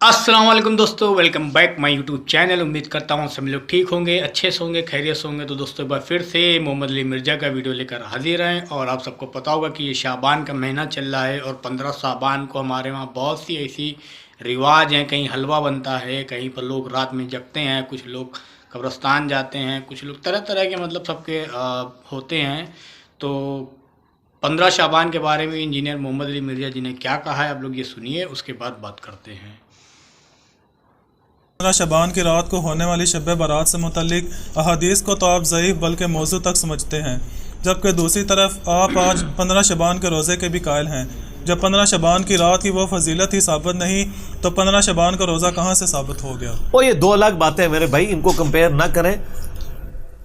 अस्सलाम वालेकुम दोस्तों, welcome back my YouTube channel. उम्मीद करता हूँ सभी लोग ठीक होंगे, अच्छे से होंगे, खैरियत से होंगे। तो दोस्तों एक बार फिर से मोहम्मद अली मिर्ज़ा का वीडियो लेकर हाजिर हैं। और आप सबको पता होगा कि ये शाबान का महीना चल रहा है और 15 शाबान को हमारे वहाँ बहुत सी ऐसी रिवाज हैं। कहीं हलवा बनता है, कहीं पर लोग रात में जगते हैं, कुछ लोग कब्रस्तान जाते हैं, कुछ लोग तरह तरह के मतलब सबके होते हैं। तो 15 शाबान के बारे में इंजीनियर मोहम्मद अली मिर्ज़ा जी ने क्या कहा है, आप लोग ये सुनिए, उसके बाद बात करते हैं। 15 शबान की रात को होने वाली शब बारात से मुतल्लिक अहादीस को तो आप ज़ईफ़ बल्कि मौजू तक समझते हैं, जबकि दूसरी तरफ आप आज 15 शबान के रोज़े के भी कायल हैं। जब 15 शबान की रात की वो फजीलत ही साबित नहीं तो 15 शबान का रोज़ा कहाँ से साबित हो गया? वो ये दो अलग बातें हैं मेरे भाई, इनको कंपेयर ना करें।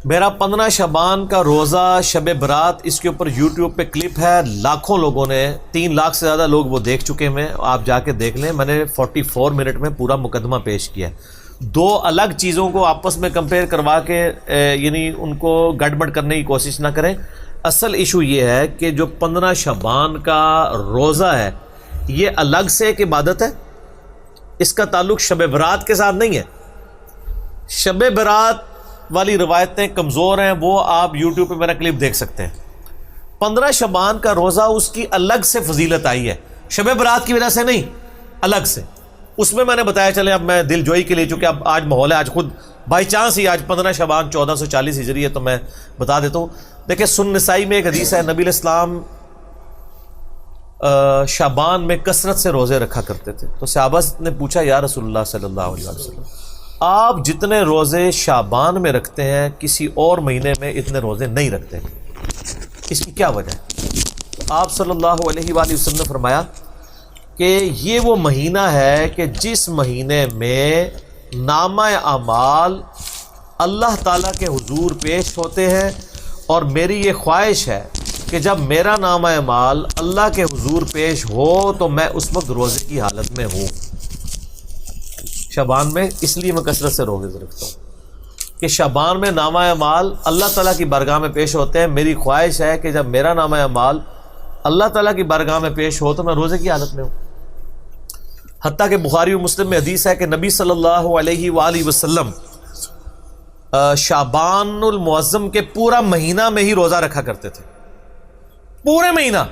मेरा 15 शबान का रोज़ा शब बरात, इसके ऊपर यूट्यूब पे क्लिप है, लाखों लोगों ने, 3 लाख से ज़्यादा लोग वो देख चुके हैं। आप जाके देख लें, मैंने 44 मिनट में पूरा मुकदमा पेश किया है। दो अलग चीज़ों को आपस में कंपेयर करवा के यानी उनको गड़बड़ करने की कोशिश ना करें। असल इशू ये है कि जो 15 शबान का रोज़ा है ये अलग से एक इबादत है, इसका ताल्लुक़ शब बरात के साथ नहीं है। शब बरात वाली रवायतें कमज़ोर हैं, वो आप यूट्यूब पे मेरा क्लिप देख सकते हैं। 15 शबान का रोज़ा उसकी अलग से फजीलत आई है, शब बरात की वजह से नहीं, अलग से। उसमें मैंने बताया, चले अब मैं दिल जोई के लिए, चूँकि अब आज माहौल है, आज खुद बाई चांस ही आज 15 शबान 1440 हिजरी है, तो मैं बता देता हूँ। देखिए सुन्न नसाई में एक हदीस है, नबी इस्लाम शाबान में कसरत से रोज़े रखा करते थे। तो सहाबा ने पूछा, या रसूलुल्लाह सल्लल्लाहु अलैहि वसल्लम, आप जितने रोज़े शाबान में रखते हैं किसी और महीने में इतने रोज़े नहीं रखते, इसकी क्या वजह है? आप सल्लल्लाहु अलैहि वसल्लम ने फरमाया कि ये वो महीना है कि जिस महीने में नामा अमाल अल्लाह ताला के हुजूर पेश होते हैं, और मेरी ये ख्वाहिश है कि जब मेरा नामा अमाल अल्लाह के हुजूर पेश हो तो मैं उस वक्त रोज़े की हालत में हूँ शबान में। इसलिए मैं कसरत से रोज़े रखता हूँ कि शबान में नामा अमाल अल्लाह ताला की बारगाह में पेश होते हैं। मेरी ख्वाहिश है कि जब मेरा नामा अमाल अल्लाह ताला की बारगाह में पेश हो तो मैं रोज़े की हालत में हूँ। हत्ता कि बुखारी और मुस्लिम में हदीस है कि नबी सल्लल्लाहु अलैहि वसल्लम शाबानुल मुअज़्ज़म के पूरा महीना में ही रोज़ा रखा करते थे, पूरे महीना।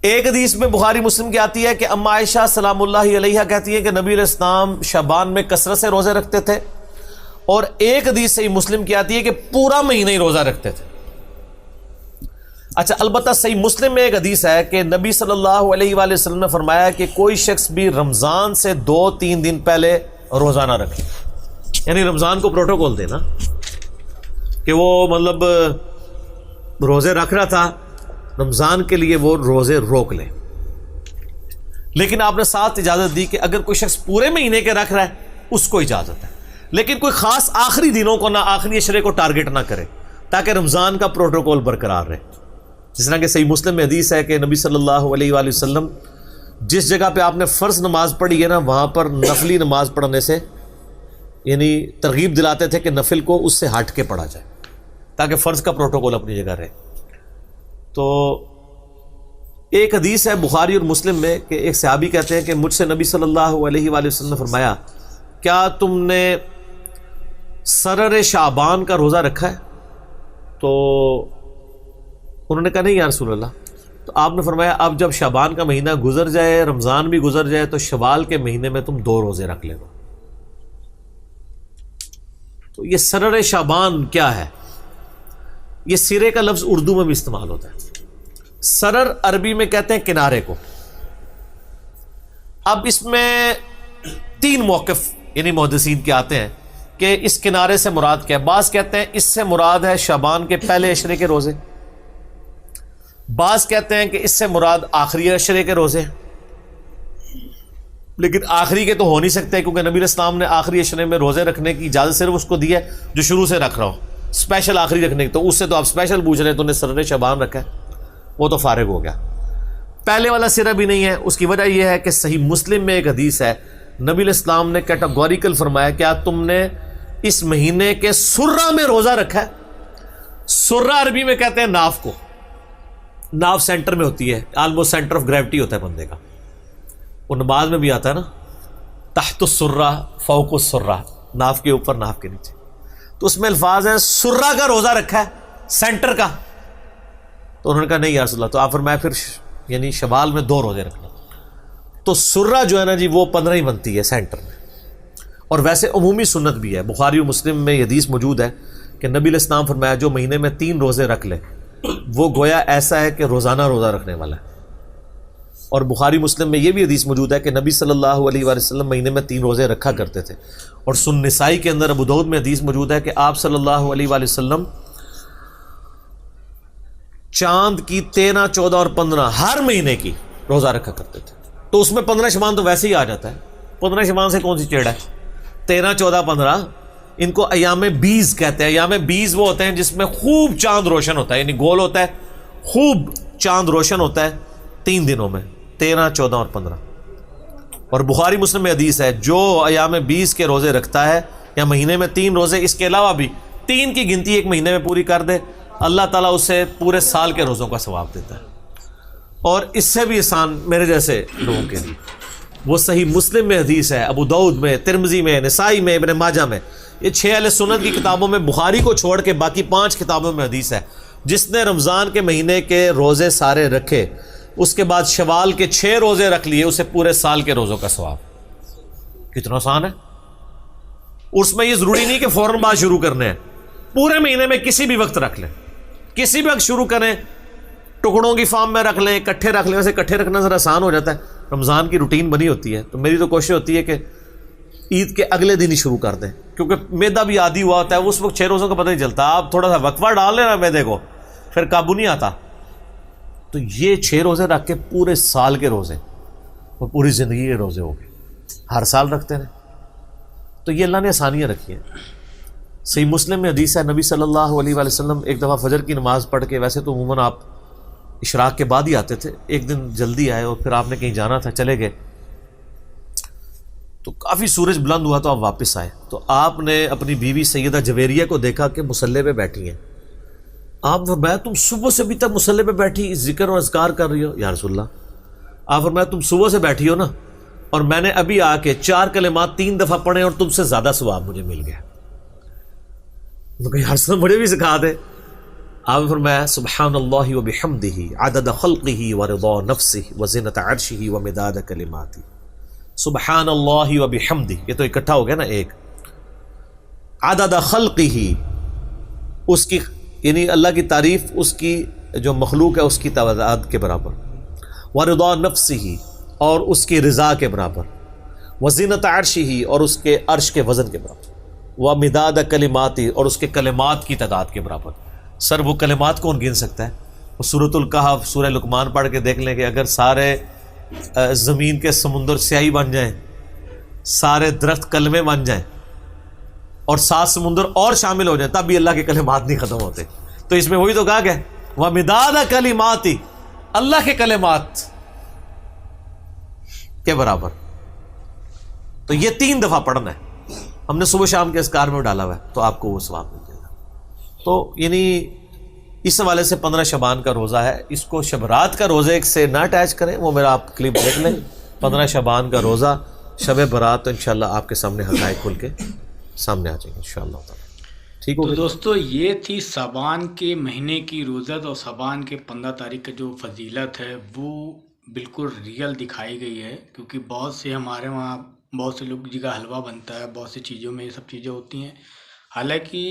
एक हदीस में बुखारी मुस्लिम की आती है कि अम्मा आयशा सलामुल्लाहि अलैहा कहती है कि नबी इस्लाम शबान में कसरत से रोज़े रखते थे, और एक हदीस सही मुस्लिम की आती है कि पूरा महीना ही रोज़ा रखते थे। अच्छा, अलबत्ता सही मुस्लिम में एक हदीस है कि नबी सल्लल्लाहु अलैहि वसल्लम ने फरमाया कि कोई शख्स भी रमज़ान से 2-3 दिन पहले रोज़ा ना रखे, यानी रमज़ान को प्रोटोकॉल देना कि वो मतलब रोज़े रख रहा था, रमज़ान के लिए वो रोज़े रोक ले। लेकिन आपने साथ इजाज़त दी कि अगर कोई शख्स पूरे महीने के रख रहा है उसको इजाज़त है, लेकिन कोई ख़ास आखिरी दिनों को ना, आखिरी अशरे को टारगेट ना करे, ताकि रमज़ान का प्रोटोकॉल बरकरार रहे। जिस तरह कि सही मुस्लिम में हदीस है कि नबी सल्लल्लाहु अलैहि वसल्लम जिस जगह पे आपने फ़र्ज़ नमाज पढ़ी है ना, वहाँ पर नफली नमाज पढ़ने से यानी तरगीब दिलाते थे कि नफिल को उससे हट के पढ़ा जाए, ताकि फ़र्ज़ का प्रोटोकॉल अपनी जगह रहे। तो एक हदीस है बुखारी और मुस्लिम में कि एक सहाबी कहते हैं कि मुझसे नबी सल्लल्लाहु अलैहि वसल्लम ने फरमाया, क्या तुमने सरर शाबान का रोज़ा रखा है? तो उन्होंने कहा, नहीं या रसूल अल्लाह। तो आपने फरमाया, अब जब शाबान का महीना गुजर जाए, रमज़ान भी गुजर जाए, तो शवाल के महीने में तुम 2 रोज़े रख लेना। तो ये सरर शाबान क्या है? ये सिरे का लफ्ज़ उर्दू में भी इस्तेमाल होता है। सरर अरबी में कहते हैं किनारे को। अब इसमें 3 मौक़िफ़ यानी मुहद्दिसीन के आते हैं कि इस किनारे से मुराद क्या है। बाज़ कहते हैं इससे मुराद है शाबान के पहले अशरे के रोज़े, बाज़ कहते हैं कि इससे मुराद आखिरी अशरे के रोज़े, लेकिन आखिरी के तो हो नहीं सकते, क्योंकि नबी इस्लाम ने आखिरी अशरे में रोज़े रखने की इजाज़त सिर्फ उसको दी है जो शुरू से रख रहा हो, स्पेशल आखिरी रखने की। तो उससे तो आप स्पेशल पूछ रहे हैं, तो उन्हें सरर शाबान रखा है, वो तो फारिग हो गया। पहले वाला सिरा भी नहीं है। उसकी वजह यह है कि सही मुस्लिम में एक हदीस है, नबी इस्लाम ने कैटेगोरिकल फरमाया, क्या तुमने इस महीने के सुर्रा में रोज़ा रखा है? सुर्रा अरबी में कहते हैं नाफ को, नाव सेंटर में होती है, ऑलमोस्ट सेंटर ऑफ ग्रेविटी होता है बंदे का, وہ نماز میں بھی آتا ہے نا، تحت السرہ فوق السرہ، ناف کے اوپر ناف کے نیچے، تو اس میں الفاظ ہیں سرہ کا روزہ رکھا ہے سینٹر کا، تو انہوں نے کہا نہیں یا رسول اللہ، تو آپ فرمایا پھر یعنی شوال میں 2 روزے رکھنا. تو سرہ جو ہے نا جی وہ 15 ہی بنتی ہے سینٹر میں. اور ویسے عمومی سنت بھی ہے، بخاری و مسلم میں یہ حدیث موجود ہے کہ نبی علیہ السلام فرمایا جو مہینے میں 3 روزے رکھ لے وہ گویا ایسا ہے کہ روزانہ روزہ رکھنے والا ہے. اور بخاری مسلم میں یہ بھی حدیث موجود ہے کہ نبی صلی اللہ علیہ وآلہ وسلم مہینے میں 3 روزے رکھا کرتے تھے. اور سنن نسائی کے اندر ابو داؤد میں حدیث موجود ہے کہ آپ صلی اللہ علیہ وآلہ وسلم چاند کی 13، 14 اور 15 ہر مہینے کی روزہ رکھا کرتے تھے. تو اس میں 15 شبان تو ویسے ہی آ جاتا ہے، 15 شبان سے کون سی چیڑ ہے؟ 13، 14، 15 ان کو ایام بیز کہتے ہیں. ایام بیز وہ ہوتے ہیں جس میں خوب چاند روشن ہوتا ہے، یعنی گول ہوتا ہے، خوب چاند روشن ہوتا ہے 3 دنوں میں، 13، 14 اور 15. اور بخاری مسلم میں حدیث ہے جو ایام 20 کے روزے رکھتا ہے یا مہینے میں 3 روزے، اس کے علاوہ بھی 3 کی گنتی ایک مہینے میں پوری کر دے، اللہ تعالیٰ اسے پورے سال کے روزوں کا ثواب دیتا ہے. اور اس سے بھی آسان میرے جیسے لوگوں کے لیے وہ صحیح مسلم میں حدیث ہے، ابو داؤد میں، ترمذی میں، نسائی میں، ابن ماجہ میں، یہ 6 اہل سنت کی کتابوں میں بخاری کو چھوڑ کے باقی 5 کتابوں میں حدیث ہے جس نے رمضان کے مہینے کے روزے سارے رکھے اس کے بعد شوال کے 6 روزے رکھ لیے، اسے پورے سال کے روزوں کا ثواب. کتنا آسان ہے. اس میں یہ ضروری نہیں کہ فوراً بعد شروع کرنے ہیں، پورے مہینے میں کسی بھی وقت رکھ لیں، کسی بھی وقت شروع کریں، ٹکڑوں کی فارم میں رکھ لیں، اکٹھے رکھ لیں. ویسے اکٹھے رکھنا ذرا آسان ہو جاتا ہے، رمضان کی روٹین بنی ہوتی ہے، تو میری تو کوشش ہوتی ہے کہ عید کے اگلے دن ہی شروع کر دیں، کیونکہ میدا بھی عادی ہوا ہوتا ہے، اس وقت 6 روزوں کا پتہ نہیں چلتا. آپ تھوڑا سا وقفہ ڈال لینا میدے کو، پھر قابو نہیں آتا. تو یہ 6 روزے رکھ کے پورے سال کے روزے اور پوری زندگی کے روزے ہو گئے، ہر سال رکھتے ہیں. تو یہ اللہ نے آسانیاں رکھی ہیں. صحیح مسلم میں حدیث ہے نبی صلی اللہ علیہ وآلہ وسلم ایک دفعہ فجر کی نماز پڑھ کے، ویسے تو عموماً آپ اشراق کے بعد ہی آتے تھے، ایک دن جلدی آئے اور پھر آپ نے کہیں جانا تھا، چلے گئے، تو کافی سورج بلند ہوا تو آپ واپس آئے. تو آپ نے اپنی بیوی سیدہ جویریہ کو دیکھا کہ مصلی پہ بیٹھی ہیں. آپ فرمایا تم صبح سے ابھی تک مصلی پہ بیٹھی ذکر اور اذکار کر رہی ہو؟ یا رسول اللہ، آپ فرمایا تم صبح سے بیٹھی ہو نا، اور میں نے ابھی آ کے 4 کلمات 3 دفعہ پڑھے اور تم سے زیادہ ثواب مجھے مل گیا. یا رسول اللہ مجھے بھی سکھا دے. آپ فرمایا سبحان اللہ و بحمدہ عدد خلقہ و رضا نفسہ و زینت عرشہ و مداد کلماتہ. سبحان اللہ و بحمدہ، یہ تو اکٹھا ہو گیا نا ایک. عدد خلقہ، اس کی یعنی اللہ کی تعریف اس کی جو مخلوق ہے اس کی تعداد کے برابر، و رضا نفسہ، اور اس کی رضا کے برابر، و زینت عرشہ، اور اس کے عرش کے وزن کے برابر، و مداد کلماتی، اور اس کے کلمات کی تعداد کے برابر. سر وہ کلمات کون گن سکتا ہے؟ وہ سورۃ الکہف، سورہ لقمان پڑھ کے دیکھ لیں کہ اگر سارے زمین کے سمندر سیاہی بن جائیں، سارے درخت کلمے بن جائیں، اور 7 سمندر اور شامل ہو جائیں، تب بھی اللہ کے کلمات نہیں ختم ہوتے. تو اس میں وہی تو کہا کہ وَمِدَادَ کلماتی، اللہ کے کلمات کے برابر. تو یہ 3 دفعہ پڑھنا ہے، ہم نے صبح شام کے اذکار میں ڈالا ہوا ہے، تو آپ کو وہ ثواب مل جائے گا. تو یعنی اس حوالے سے 15 شعبان کا روزہ ہے، اس کو شب رات کا روزے سے نہ اٹیچ کریں، وہ میرا آپ کلپ دیکھ لیں. 15 شعبان کا روزہ، شب برات، تو انشاءاللہ آپ کے سامنے حقائق کھل کے سامنے آ جائیں گے انشاءاللہ تعالی. ٹھیک ہو تو گیا؟ دوستو یہ تھی شعبان کے مہینے کی روزت، اور شعبان کے 15 تاریخ کا جو فضیلت ہے وہ بالکل ریئل دکھائی گئی ہے، کیونکہ بہت سے ہمارے وہاں بہت سے لوگ جگہ حلوہ بنتا ہے، بہت سی چیزوں میں یہ سب چیزیں ہوتی ہیں. حالانکہ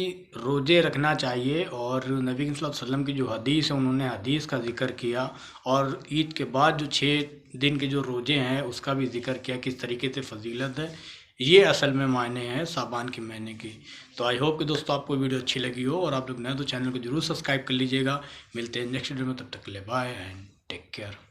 روزے رکھنا چاہیے، اور نبی صلی اللہ علیہ وسلم کی جو حدیث ہے انہوں نے حدیث کا ذکر کیا، اور عید کے بعد جو 6 دن کے جو روزے ہیں اس کا بھی ذکر کیا، کس طریقے سے فضیلت ہے. یہ اصل میں معنی ہے شعبان کے مہینے کی. تو آئی ہوپ کہ دوستو آپ کو ویڈیو اچھی لگی ہو، اور آپ لوگ نئے تو چینل کو ضرور سبسکرائب کر لیجیے گا. ملتے ہیں نیکسٹ ویڈیو میں، تب تک کے لیے بائے اینڈ ٹیک کیئر.